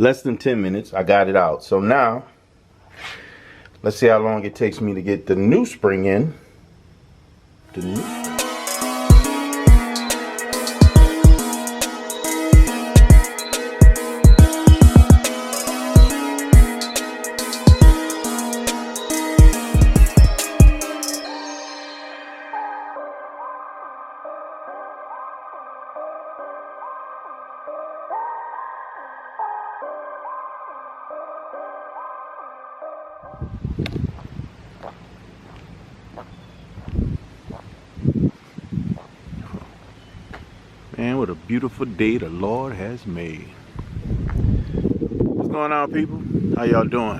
Less than 10 minutes, I got it out. So now, let's see how long it takes me to get the new spring in. The new spring. Man, what a beautiful day the Lord has made. What's going on, people? How y'all doing?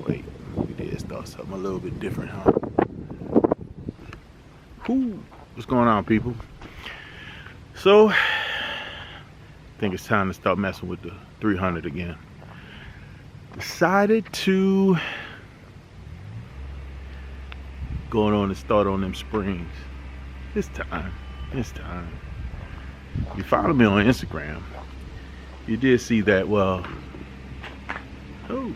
Wait, we did start something a little bit different, huh? Whew. What's going on, people? So, I think it's time to start messing with the 300 again. Decided to go on and start on them springs. It's time. It's time. You follow me on Instagram. You did see that. Well, oh,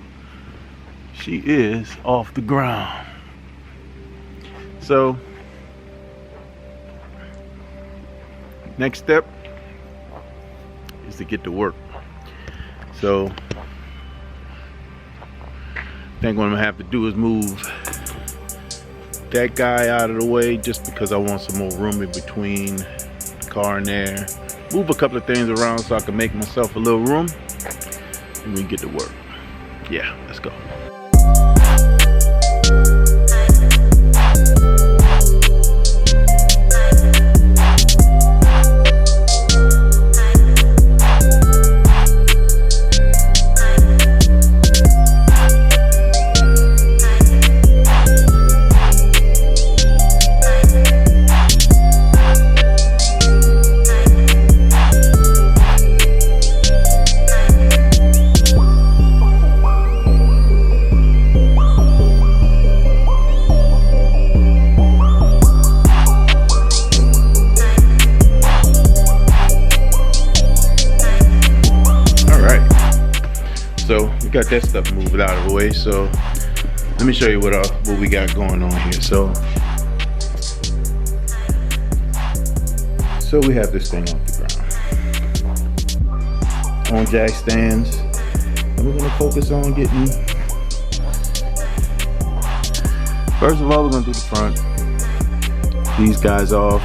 she is off the ground. So, next step is to get to work. So, I think what I'm gonna have to do is move that guy out of the way, just because I want some more room in between the car and there. Move a couple of things around so I can make myself a little room, and we can get to work. Yeah, let's go. So we got that stuff moved out of the way. So let me show you what we got going on here. So we have this thing off the ground on jack stands, and we're gonna focus on getting. First of all, we're gonna do the front. These guys off.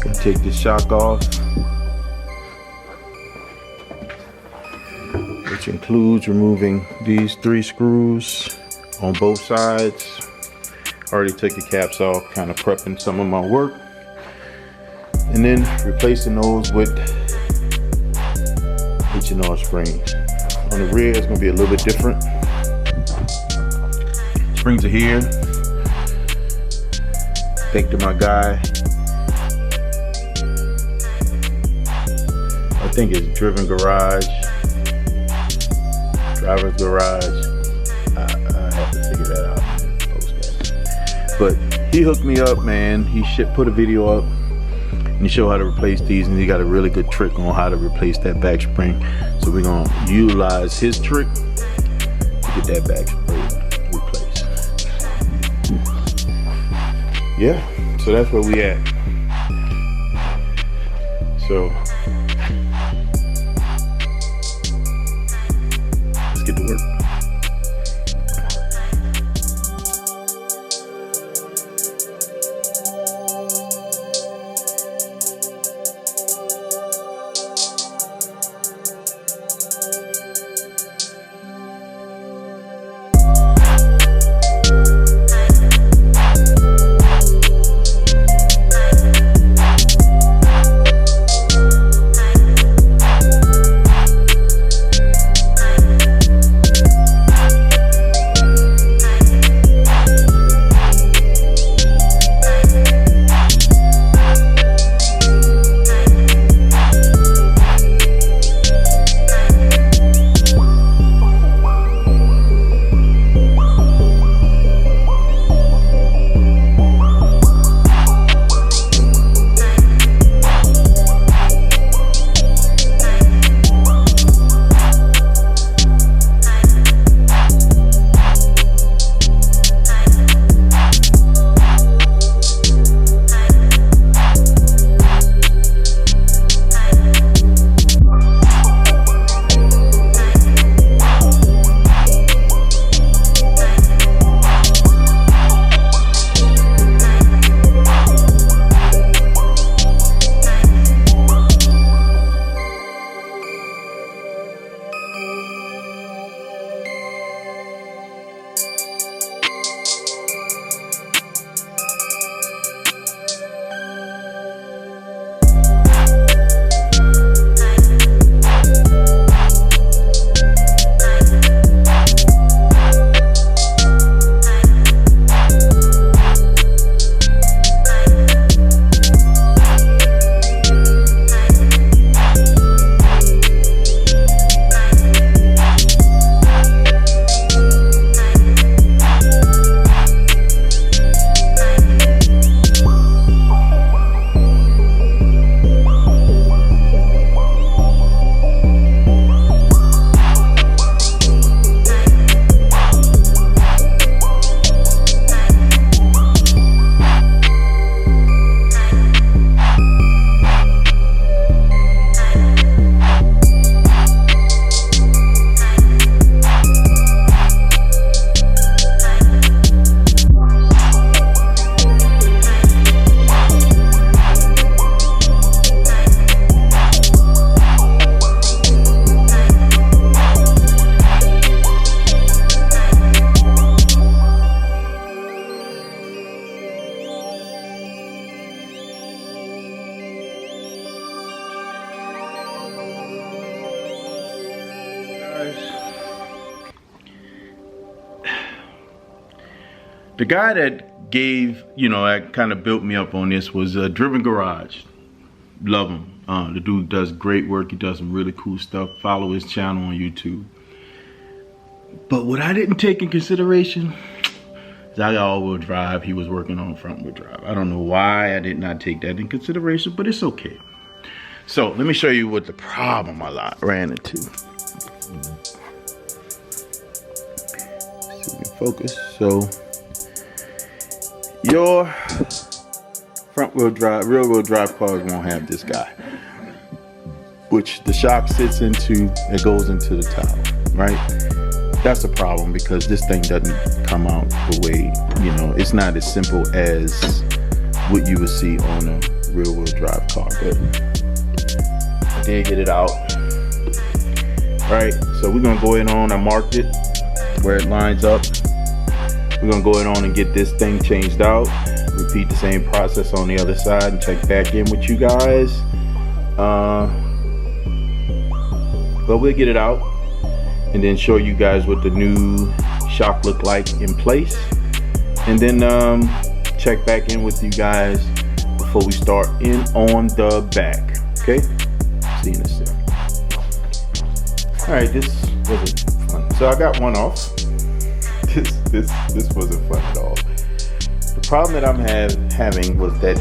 Gonna take this shock off, which includes removing these 3 screws on both sides. Already took the caps off, kind of prepping some of my work, and then replacing those with H&R springs. On the rear, it's going to be a little bit different. Springs are here. Thank to my guy. I think it's Driven Garage. Driver's Garage. I have to figure that out and post that. But he hooked me up, man. He put a video up and he showed how to replace these, and he got a really good trick on how to replace that back spring. So we're gonna utilize his trick to get that back spring replaced. Yeah, so that's where we at. So get to work. The guy that gave, that kind of built me up on this was Driven Garage. Love him. The dude does great work. He does some really cool stuff. Follow his channel on YouTube. But what I didn't take in consideration is I got all-wheel drive. He was working on front-wheel drive. I don't know why I did not take that in consideration, but it's okay. So let me show you what the problem I ran into. See if we can focus. So your front-wheel drive, rear-wheel drive cars won't have this guy, which the shock sits into. It goes into the towel, right? That's a problem because this thing doesn't come out the way, it's not as simple as what you would see on a rear-wheel drive car, but I did get it out. Right, so we're gonna go ahead on, I marked it where it lines up. We're gonna go ahead on and get this thing changed out. Repeat the same process on the other side and check back in with you guys. But we'll get it out and then show you guys what the new shock look like in place, and then check back in with you guys before we start in on the back. Okay, see you in a second. All right, this wasn't fun. So I got one off. This wasn't fun at all. The problem that I'm having was that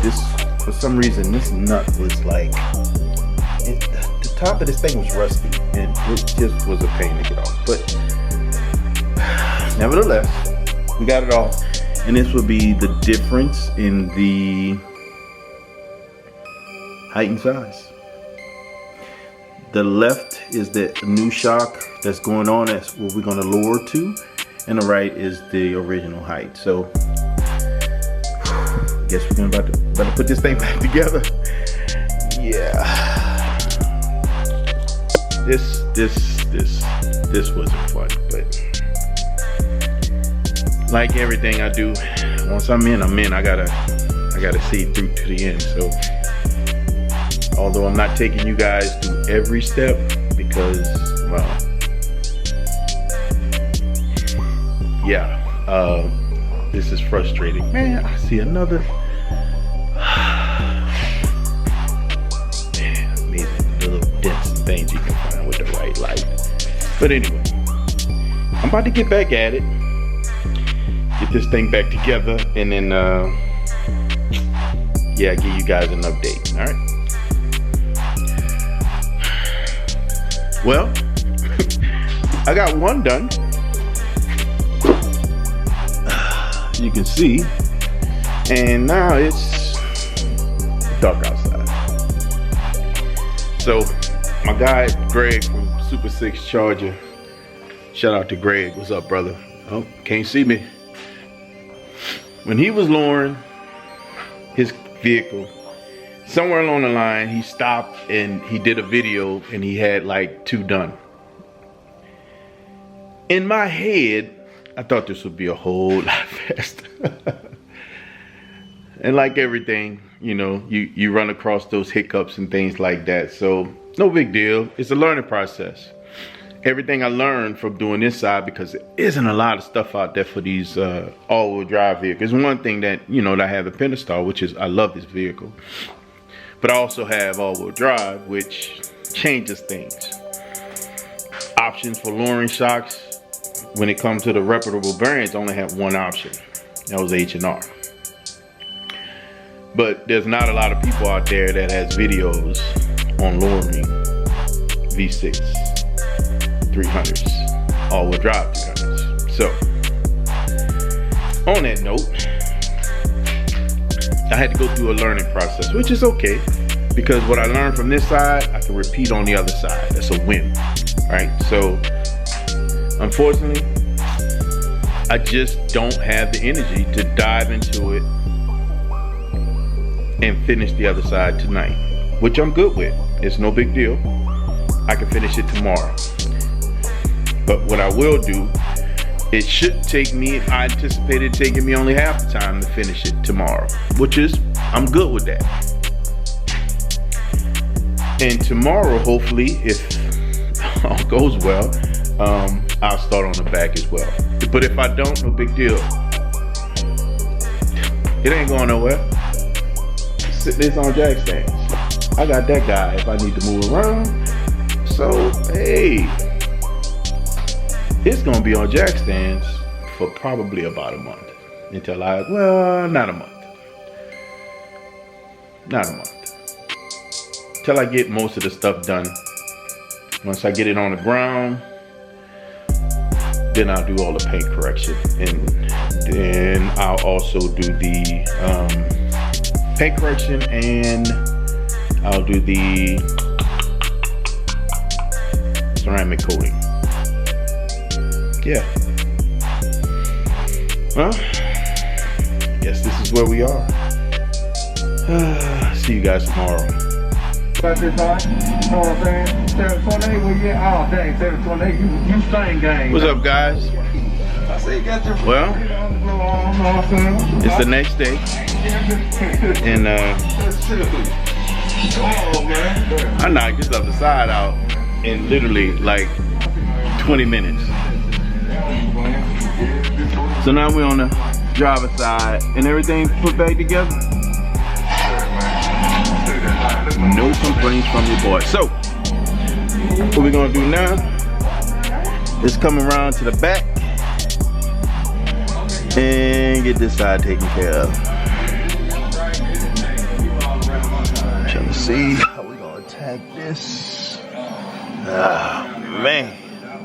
for some reason this nut was like, the top of this thing was rusty and it just was a pain to get off. But nevertheless, we got it off, and this will be the difference in the height and size. The left is the new shock that's going on. That's what we're going to lower to, and the right is the original height. So I guess we're about to put this thing back together. Yeah, this wasn't fun, but like everything I do, once I'm in. I gotta see it through to the end. So although I'm not taking you guys through every step because, well, yeah, this is frustrating. Man, I see another. Man, amazing the little dents and things you can find with the right light. But anyway, I'm about to get back at it, get this thing back together, and then yeah, give you guys an update. All right. Well, I got one done. You can see, and now it's dark outside. So my guy Greg from Super 6 Charger, shout out to Greg. What's up, brother? Oh, can't see me. When he was lowering his vehicle, somewhere along the line he stopped and he did a video, and he had like 2 done. In my head, I thought this would be a whole lot faster. And like everything, you run across those hiccups and things like that. So no big deal. It's a learning process. Everything I learned from doing this side, because there isn't a lot of stuff out there for these all-wheel drive vehicles. One thing that, that I have the Pentastar, which is, I love this vehicle. But I also have all-wheel drive, which changes things. Options for lowering shocks. When it comes to the reputable variants, only have one option. That was H&R. But there's not a lot of people out there that has videos on lowering V6 300s, all-wheel drive 300s. So, on that note, I had to go through a learning process, which is okay, because what I learned from this side, I can repeat on the other side. That's a win, right? So, unfortunately, I just don't have the energy to dive into it and finish the other side tonight, which I'm good with. It's no big deal. I can finish it tomorrow. But what I will do, it should take me, I anticipated taking me only half the time to finish it tomorrow, which is, I'm good with that. And tomorrow, hopefully, if all goes well, I'll start on the back as well. But if I don't, no big deal. It ain't going nowhere. Sit this on jack stands. I got that guy if I need to move around. So, hey, it's gonna be on jack stands for probably about a month. Until well, not a month. Not a month. Till I get most of the stuff done. Once I get it on the ground, then I'll do all the paint correction. And then I'll also do the paint correction, and I'll do the ceramic coating. Yeah. Well, guess this is where we are. See you guys tomorrow. About this time, you know what I'm saying? 728, well, yeah, oh dang, 728, you same game. What's up, guys? I say you got your well, it's the next day, and I knocked this other side out in literally like 20 minutes. So now we're on the driver's side, and everything's put back together. No complaints from your boy. So, what we're gonna do now is come around to the back and get this side taken care of. Trying to see how we gonna attack this. Ah, man,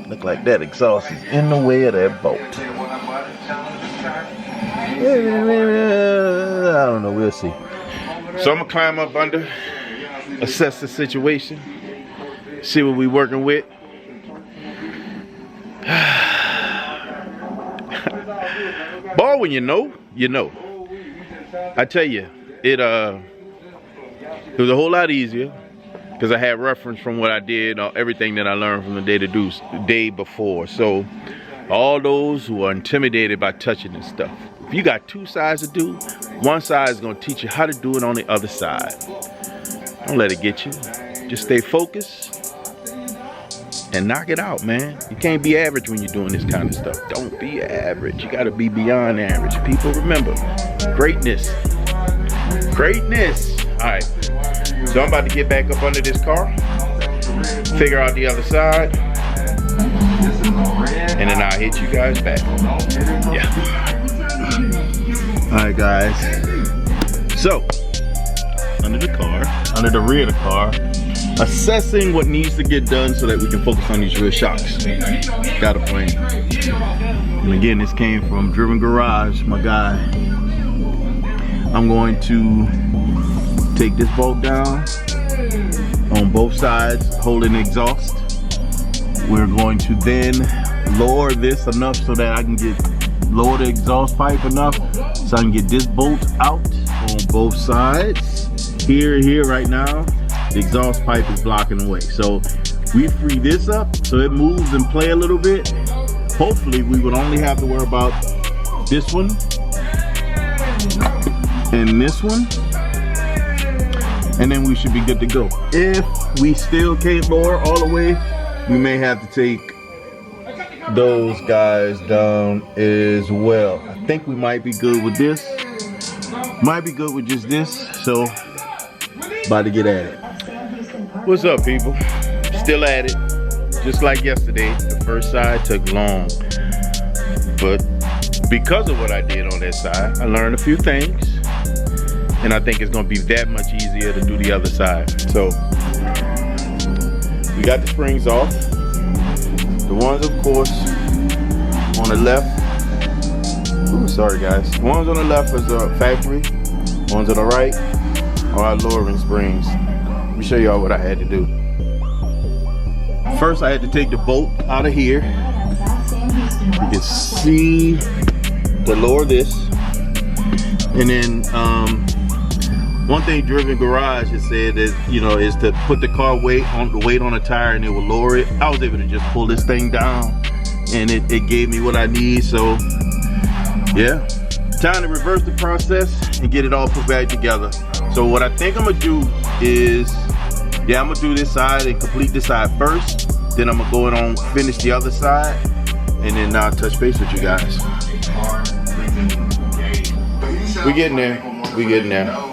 look like that exhaust is in the way of that bolt. I don't know, we'll see. So I'm gonna climb up under, assess the situation, see what we working with. Boy, when you know, you know. I tell you, it was a whole lot easier because I had reference from what I did, everything that I learned from the day before. So all those who are intimidated by touching this stuff, if you got two sides to do, one side is gonna teach you how to do it on the other side. Don't let it get you. Just stay focused and knock it out, man. You can't be average when you're doing this kind of stuff. Don't be average. You gotta be beyond average. People, remember, greatness. Greatness. All right, so I'm about to get back up under this car, figure out the other side, and then I'll hit you guys back. Yeah. All right, guys. So, under the car, under the rear of the car, assessing what needs to get done so that we can focus on these rear shocks. Got a plan. And again, this came from Driven Garage, my guy. I'm going to take this bolt down on both sides, holding the exhaust. We're going to then lower this enough so that I can lower the exhaust pipe enough so I can get this bolt out on both sides. Here right now, the exhaust pipe is blocking the way. So we free this up so it moves and play a little bit. Hopefully we would only have to worry about this one and this one, and then we should be good to go. If we still can't lower all the way, we may have to take those guys down as well. I think we might be good with this. Might be good with just this. So, about to get at it. What's up, people? Still at it. Just like yesterday, the first side took long. But because of what I did on that side, I learned a few things. And I think it's gonna be that much easier to do the other side. So, we got the springs off. The ones, of course, on the left. Ooh, sorry guys. The ones on the left is the factory. The ones on the right are our lowering springs. Let me show y'all what I had to do. First, I had to take the bolt out of here. You can see to lower this. And then, one thing Driven Garage has said is, is to put the car weight on the tire and it will lower it. I was able to just pull this thing down and it gave me what I need. So yeah, time to reverse the process and get it all put back together. So what I think I'm gonna do is, I'm gonna do this side and complete this side first. Then I'm gonna go in on finish the other side, and then touch base with you guys. We getting there. We getting there.